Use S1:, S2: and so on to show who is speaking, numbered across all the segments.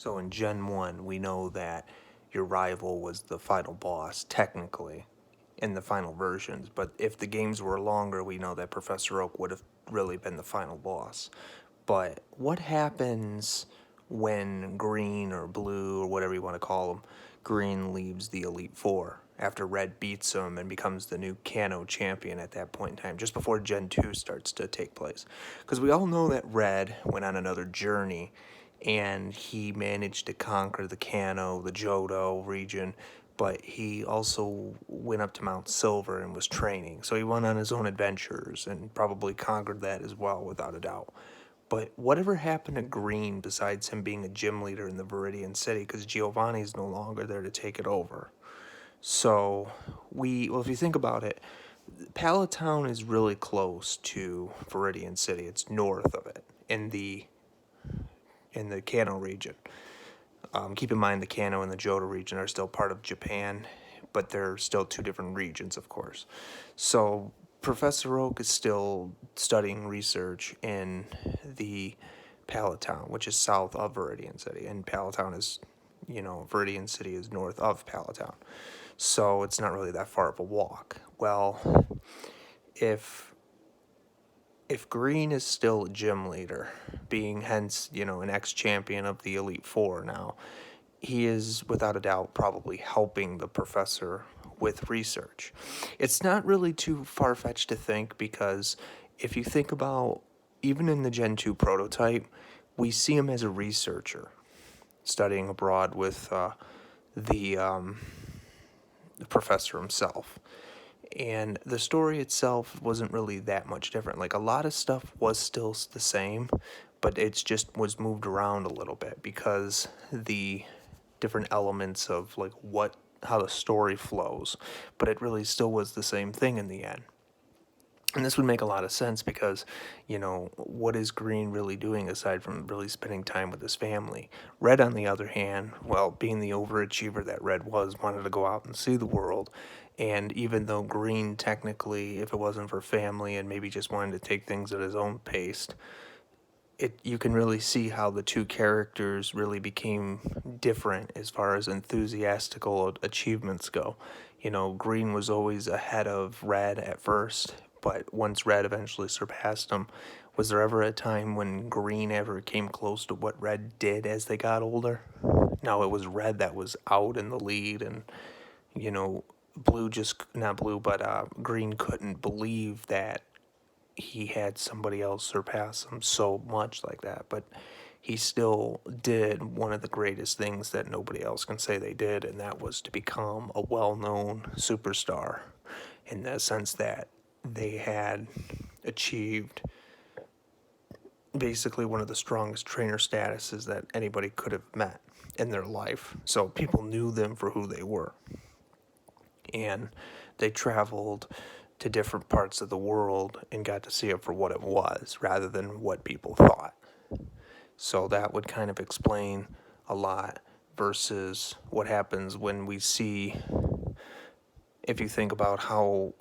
S1: So in Gen 1, we know that your rival was the final boss, technically, in the final versions. But if the games were longer, we know that Professor Oak would have really been the final boss. But what happens when Green or Blue, or whatever you want to call him, Green leaves the Elite Four after Red beats him and becomes the new Kanto champion at that point in time, just before Gen 2 starts to take place? Because we all know that Red went on another journey and he managed to conquer the Kanto, the Johto region, but he also went up to Mount Silver and was training. So he went on his own adventures and probably conquered that as well, without a doubt. But whatever happened to Green besides him being a gym leader in the Viridian City? Because Giovanni's no longer there to take it over. So, well, if you think about it, Palatown is really close to Viridian City. It's north of it in the Kanto region. Keep in mind the Kanto and the Johto region are still part of Japan, but they're still two different regions, of course. So Professor Oak is still studying research in the Palatown, which is south of Viridian City, and Palatown is, Viridian City is north of Palatown. So it's not really that far of a walk. Well, if Green is still a gym leader, being hence, an ex-champion of the Elite Four now, he is without a doubt probably helping the professor with research. It's not really too far-fetched to think, because if you think about, even in the Gen 2 prototype, we see him as a researcher, studying abroad with the professor himself. And the story itself wasn't really that much different. Like, a lot of stuff was still the same, but it's just was moved around a little bit because the different elements of like how the story flows, but it really still was the same thing in the end. And this would make a lot of sense because, what is Green really doing aside from really spending time with his family? Red, on the other hand, well, being the overachiever that Red was, wanted to go out and see the world. And even though Green, technically, if it wasn't for family and maybe just wanted to take things at his own pace, you can really see how the two characters really became different as far as enthusiastical achievements go. Green was always ahead of Red at first, but once Red eventually surpassed him, was there ever a time when Green ever came close to what Red did as they got older? No, it was Red that was out in the lead, and, Green couldn't believe that he had somebody else surpass him so much like that. But he still did one of the greatest things that nobody else can say they did, and that was to become a well-known superstar, in the sense that they had achieved basically one of the strongest trainer statuses that anybody could have met in their life. So people knew them for who they were. And they traveled to different parts of the world and got to see it for what it was, rather than what people thought. So that would kind of explain a lot versus what happens when we see, if you think about how,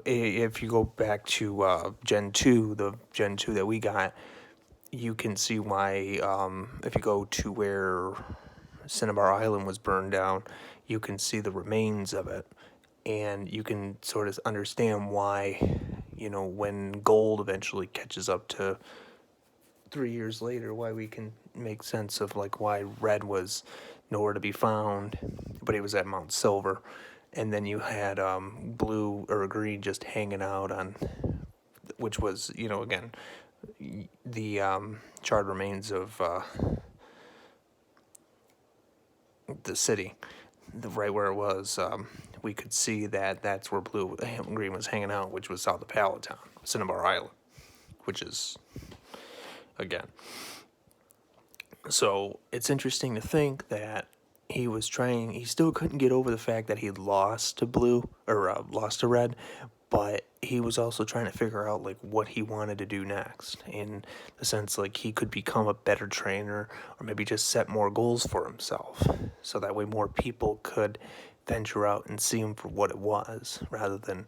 S1: if you go back to Gen 2, the Gen 2 that we got, you can see why, if you go to where Cinnabar Island was burned down, you can see the remains of it. And you can sort of understand why, when gold eventually catches up to 3 years later, why we can make sense of like why Red was nowhere to be found, but he was at Mount Silver. And then you had Blue or Green just hanging out on, which was, again, the charred remains of the city, right where it was. We could see that that's where Blue and Green was hanging out, which was south of Palatown, Cinnabar Island, which is, again. So it's interesting to think that he still couldn't get over the fact that he lost to Blue, or lost to Red, but he was also trying to figure out like what he wanted to do next, in the sense like he could become a better trainer, or maybe just set more goals for himself, so that way more people could venture out and see him for what it was, rather than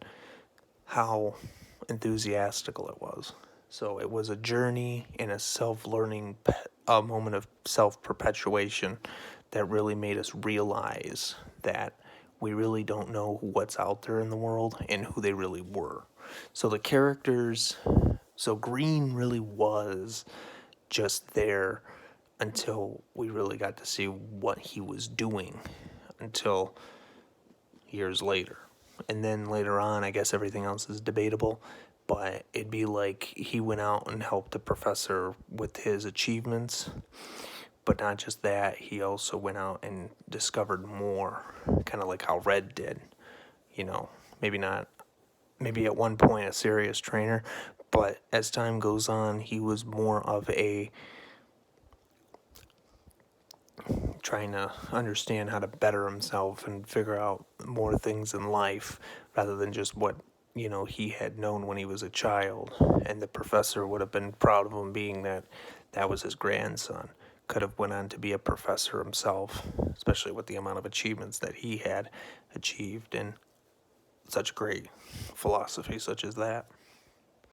S1: how enthusiastical it was. So it was a journey and a self-learning, a moment of self-perpetuation that really made us realize that we really don't know what's out there in the world and who they really were. So the characters, so Green really was just there until we really got to see what he was doing until years later. And then later on, I guess everything else is debatable, but it'd be like he went out and helped the professor with his achievements. But not just that, he also went out and discovered more, kind of like how Red did. You know, maybe not, maybe at one point a serious trainer, but as time goes on, he was more of a trying to understand how to better himself and figure out more things in life rather than just what he had known when he was a child. And the professor would have been proud of him, being that that was his grandson. Could have went on to be a professor himself, especially with the amount of achievements that he had achieved in such great philosophy such as that.